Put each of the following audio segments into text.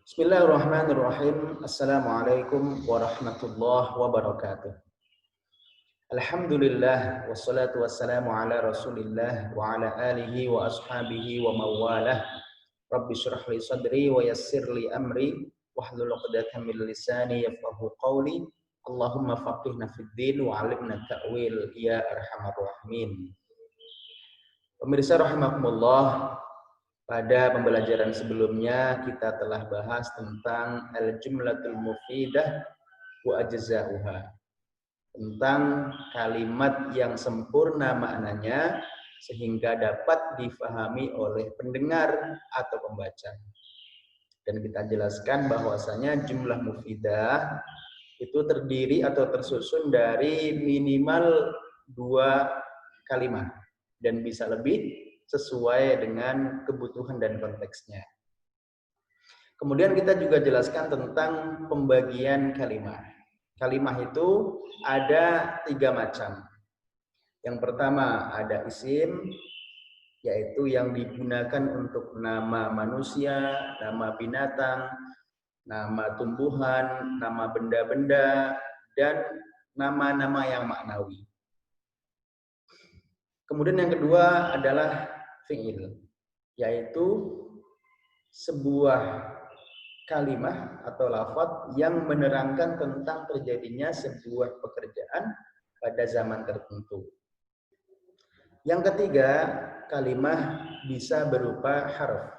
Bismillahirrahmanirrahim. Assalamualaikum warahmatullahi wabarakatuh. Alhamdulillah wassalatu wassalamu ala Rasulillah wa ala alihi wa ashabihi wa mawalah. Rabbi shrah li sadri wa yassir li amri wahlul 'uqdatam min lisani yafqahu qawli. Allahumma faqihna fid din wa 'allimna ta'wil ya arhamar rahimin. Pemirsa rahimakumullah, pada pembelajaran sebelumnya kita telah bahas tentang al-jumlatul mufidah wa ajza'uha. Tentang kalimat yang sempurna maknanya sehingga dapat difahami oleh pendengar atau pembaca. Dan kita jelaskan bahwasanya jumlah mufidah itu terdiri atau tersusun dari minimal 2 kalimat dan bisa lebih sesuai dengan kebutuhan dan konteksnya. Kemudian kita juga jelaskan tentang pembagian kalimat. Kalimat itu ada 3 macam. Yang pertama ada isim, yaitu yang digunakan untuk nama manusia, nama binatang, nama tumbuhan, nama benda-benda, dan nama-nama yang maknawi. Kemudian yang kedua adalah fi'il, yaitu sebuah kalimat atau lafaz yang menerangkan tentang terjadinya sebuah pekerjaan pada zaman tertentu. Yang ketiga, kalimat bisa berupa harf,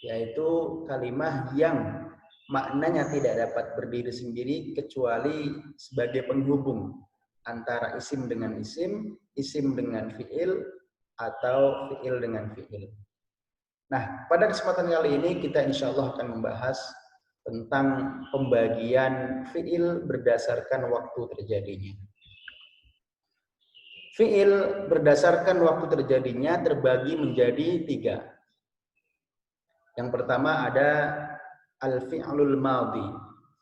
yaitu kalimat yang maknanya tidak dapat berdiri sendiri kecuali sebagai penghubung antara isim dengan isim dengan fi'il, atau fi'il dengan fi'il. Nah, pada kesempatan kali ini kita insya Allah akan membahas tentang pembagian fi'il berdasarkan waktu terjadinya. Fi'il berdasarkan waktu terjadinya terbagi menjadi 3. Yang pertama ada al-fi'lul madhi,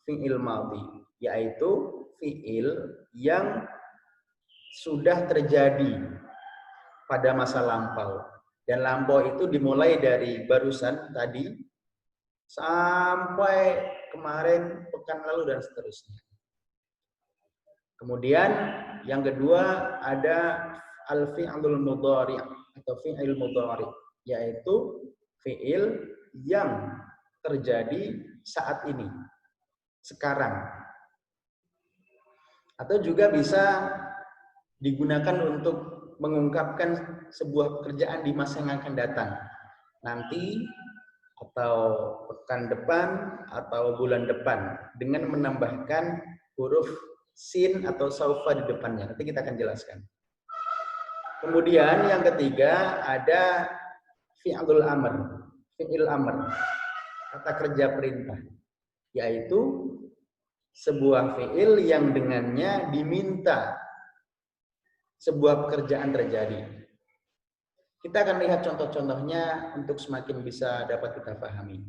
fi'il madhi, yaitu fi'il yang sudah terjadi pada masa lampau. Dan lampau itu dimulai dari barusan tadi sampai kemarin, pekan lalu, dan seterusnya. Kemudian yang kedua ada al-fi'lul mudhari' atau fi'il mudhari', yaitu fi'il yang terjadi saat ini, sekarang. Atau juga bisa digunakan untuk mengungkapkan sebuah pekerjaan di masa yang akan datang, nanti atau pekan depan atau bulan depan, dengan menambahkan huruf sin atau saufa di depannya. Nanti kita akan jelaskan. Kemudian yang ketiga ada fi'lul amr, fi'il amr, kata kerja perintah, yaitu sebuah fi'il yang dengannya diminta sebuah pekerjaan terjadi. Kita akan lihat contoh-contohnya untuk semakin bisa dapat kita pahami.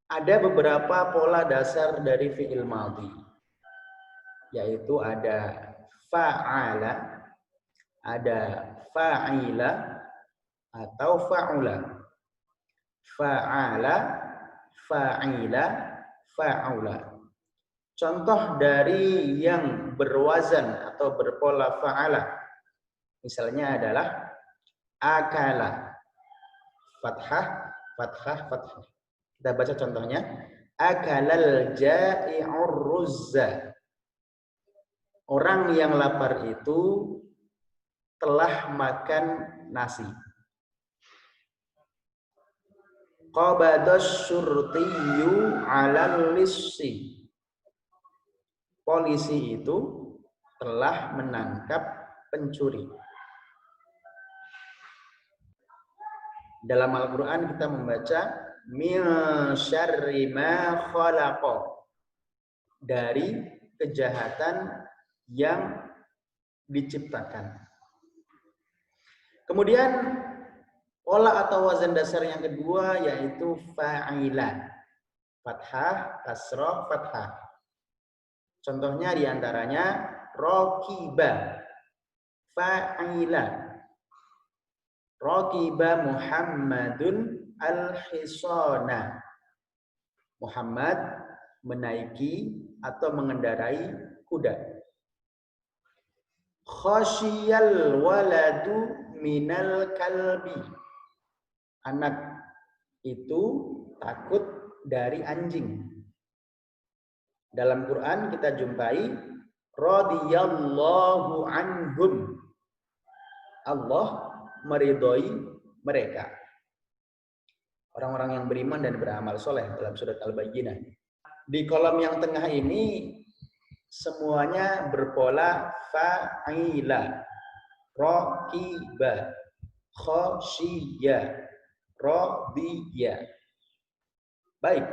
Ada beberapa pola dasar dari fi'il madhi, yaitu ada fa'ala, ada fa'ila, atau fa'ula. Fa'ala, fa'ila, fa'ula. Contoh dari yang berwazan atau berpola fa'ala, misalnya adalah akala, fathah, fathah, fathah. Kita baca contohnya. Akalal ja'i'ur ruzza. Orang yang lapar itu telah makan nasi. Qabadas syurtiyyu 'alal lissi. Polisi itu telah menangkap pencuri. Dalam Al-Quran kita membaca min syarri ma khalaqa, dari kejahatan yang diciptakan. Kemudian pola atau wazan dasar yang kedua yaitu fa'ila, fathah, kasrah, fathah. Contohnya diantaranya rokiba, fa'ila, rokiba Muhammadun al-hisana. Muhammad menaiki atau mengendarai kuda. Khasyiyal waladu minal kalbi. Anak itu takut dari anjing. Dalam Quran kita jumpai radhiyallahu anhum. Allah meridhoi mereka. Orang-orang yang beriman dan beramal soleh dalam surat Al-Bayyinah. Di kolom yang tengah ini semuanya berpola fa'ila, raqiba, khasyiya, radhiya. Baik.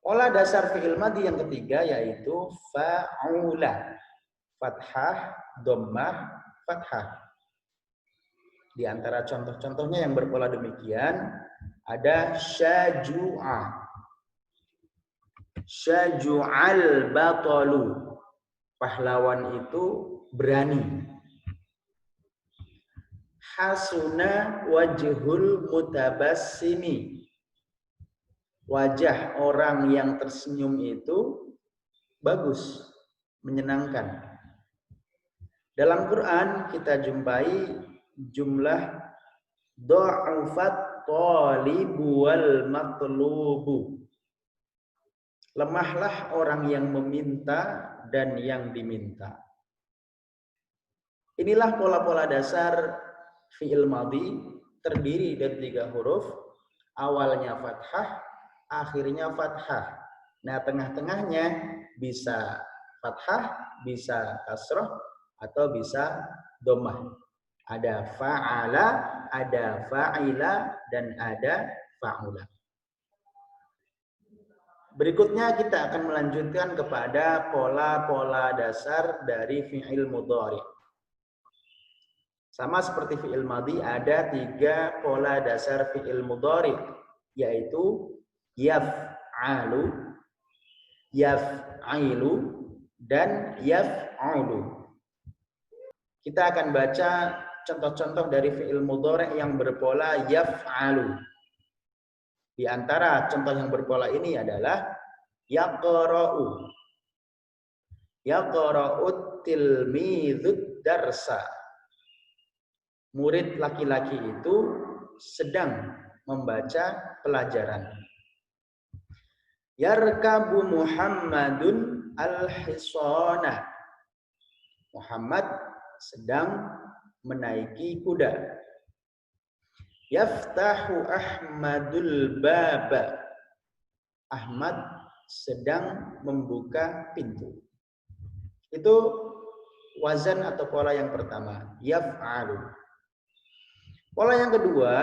Pola dasar fi'il madhi yang ketiga yaitu fa'ula. Fathah, dhammah, fathah. Di antara contoh-contohnya yang berpola demikian ada syaju'a. Syaju'al batalu. Pahlawan itu berani. Hasuna wajhul mutabassimi. Wajah orang yang tersenyum itu bagus, menyenangkan. Dalam Quran kita jumpai jumlah dha'ufat talibu wal matlubu. Lemahlah orang yang meminta dan yang diminta. Inilah pola-pola dasar fi'il madhi, terdiri dari 3 huruf, awalnya fathah, akhirnya fathah. Nah, tengah-tengahnya bisa fathah, bisa kasroh, atau bisa dhammah. Ada fa'ala, ada fa'ila, dan ada fa'ula. Berikutnya kita akan melanjutkan kepada pola-pola dasar dari fi'il mudhari. Sama seperti fi'il madhi, ada 3 pola dasar fi'il mudhari, yaitu yaf'alu, yaf'ilu, dan yaf'ulu. Kita akan baca contoh-contoh dari fi'il mudhari yang berpola yaf'alu. Di antara contoh yang berpola ini adalah yaqra'u. Yaqra'ut tilmidhud darsa. Murid laki-laki itu sedang membaca pelajaran. Yarkabu Muhammadun al-hisana. Muhammad sedang menaiki kuda. Yaftahu Ahmadul baba. Ahmad sedang membuka pintu. Itu wazan atau pola yang pertama, yaf'alu. Pola yang kedua,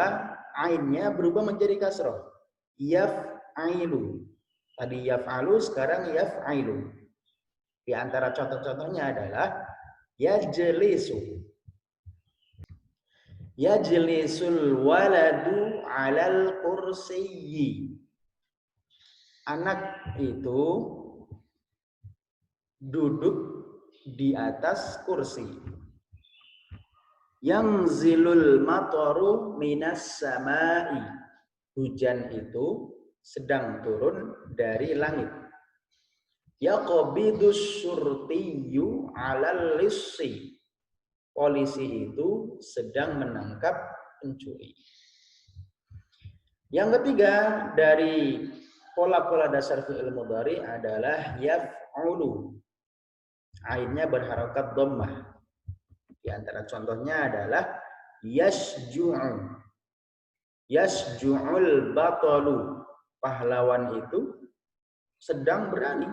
ainnya berubah menjadi kasroh, yaf'ilu. Tadi yaf'alu, sekarang yaf'ilu. Di antara contoh-contohnya adalah yajlisu. Yajlisul waladu 'alal kursiyyi. Anak itu duduk di atas kursi. Yanzilul mataru minas samai. Hujan itu sedang turun dari langit. Yaqbidus syurtiyyu 'alal lissi. Polisi itu sedang menangkap pencuri. Yang ketiga dari pola-pola dasar fi'il mudhari adalah yaf'ulu. Ainnya berharokat dhammah. Di antara contohnya adalah yasju'u. Yasju'ul batalu. Pahlawan itu sedang berani.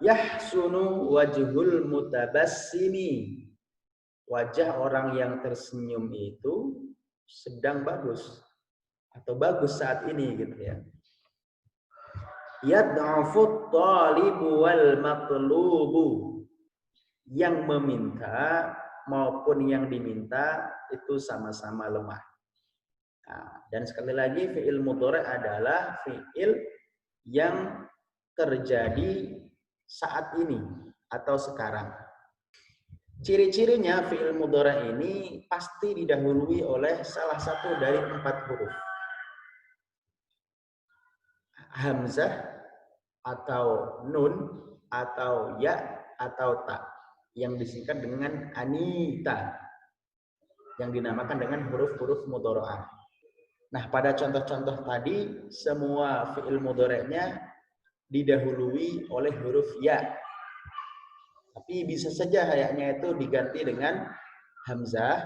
Yahsunu wajhul mutabassimi. Wajah orang yang tersenyum itu sedang bagus atau bagus saat ini gitu ya. Yad'afut talibu wal matlubu. Yang meminta maupun yang diminta itu sama-sama lemah. Nah, dan sekali lagi fi'il mudhari adalah fi'il yang terjadi saat ini atau sekarang. Ciri-cirinya fi'il mudhari ini pasti didahului oleh salah satu dari 4 huruf. hamzah atau nun atau ya atau ta yang disingkat dengan anita yang dinamakan dengan huruf-huruf mudhari'ah. Nah, pada contoh-contoh tadi semua fi'il mudhari'nya didahului oleh huruf ya. Tapi bisa saja hayaknya itu diganti dengan hamzah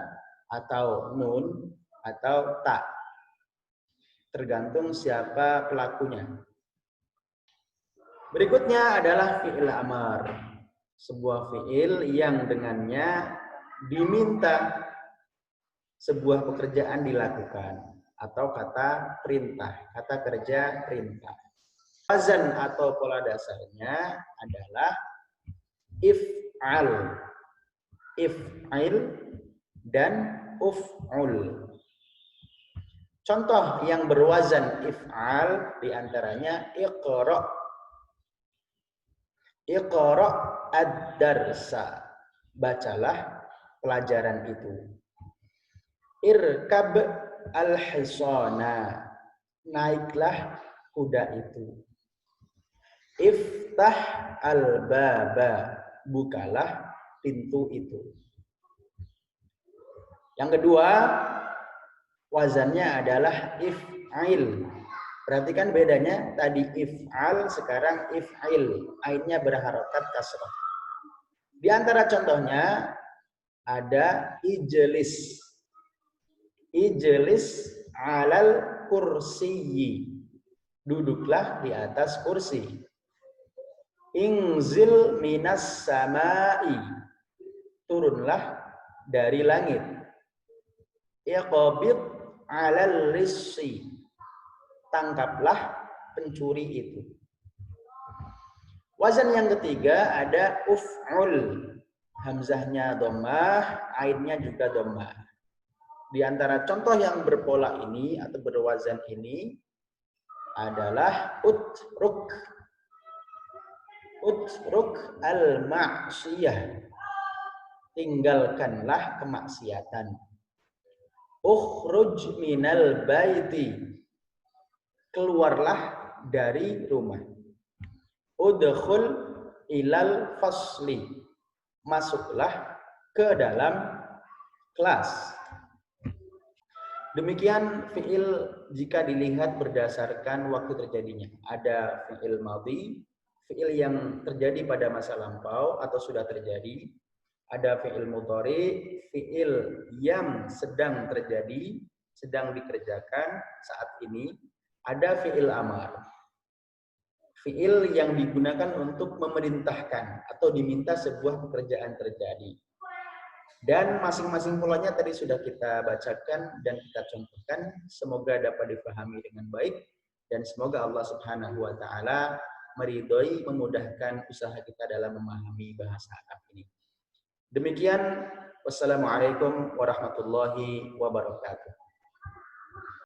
atau nun atau ta. Tergantung siapa pelakunya. Berikutnya adalah fi'il amar. Sebuah fi'il yang dengannya diminta sebuah pekerjaan dilakukan atau kata perintah, kata kerja perintah. Wazan atau pola dasarnya adalah if'al, if'il dan uf'ul. Contoh yang berwazan if'al diantaranya iqra, iqra ad-darsa, bacalah pelajaran itu. Irkab al-hisana, naiklah kuda itu. Iftah al-baba, bukalah pintu itu. Yang kedua, wazannya adalah if'il. Perhatikan bedanya, tadi if'al, sekarang if'il. Ainnya berharokat kasrah. Di antara contohnya ada ijlis. Ijlis alal kursiyi, duduklah di atas kursi. Inzil minas samai, turunlah dari langit. Iqbid alal lissi, tangkaplah pencuri itu. Wazan yang ketiga ada uf'ul, hamzahnya dhammah, ainnya juga dhammah. Di antara contoh yang berpola ini atau berwazan ini adalah utruk. Utruk al-ma'siyah, tinggalkanlah kemaksiatan. Ukhruj minal baiti, keluarlah dari rumah. Udkhul ilal fasli, masuklah ke dalam kelas. Demikian fi'il jika dilihat berdasarkan waktu terjadinya. Ada fi'il madhi, fi'il yang terjadi pada masa lampau atau sudah terjadi. Ada fi'il mudhari, fi'il yang sedang terjadi, sedang dikerjakan saat ini. Ada fi'il amar, fi'il yang digunakan untuk memerintahkan atau diminta sebuah pekerjaan terjadi. Dan masing-masing polanya tadi sudah kita bacakan dan kita contohkan. Semoga dapat dipahami dengan baik dan semoga Allah Subhanahu wa taala meridhoi, memudahkan usaha kita dalam memahami bahasa Arab ini. Demikian, wassalamualaikum warahmatullahi wabarakatuh.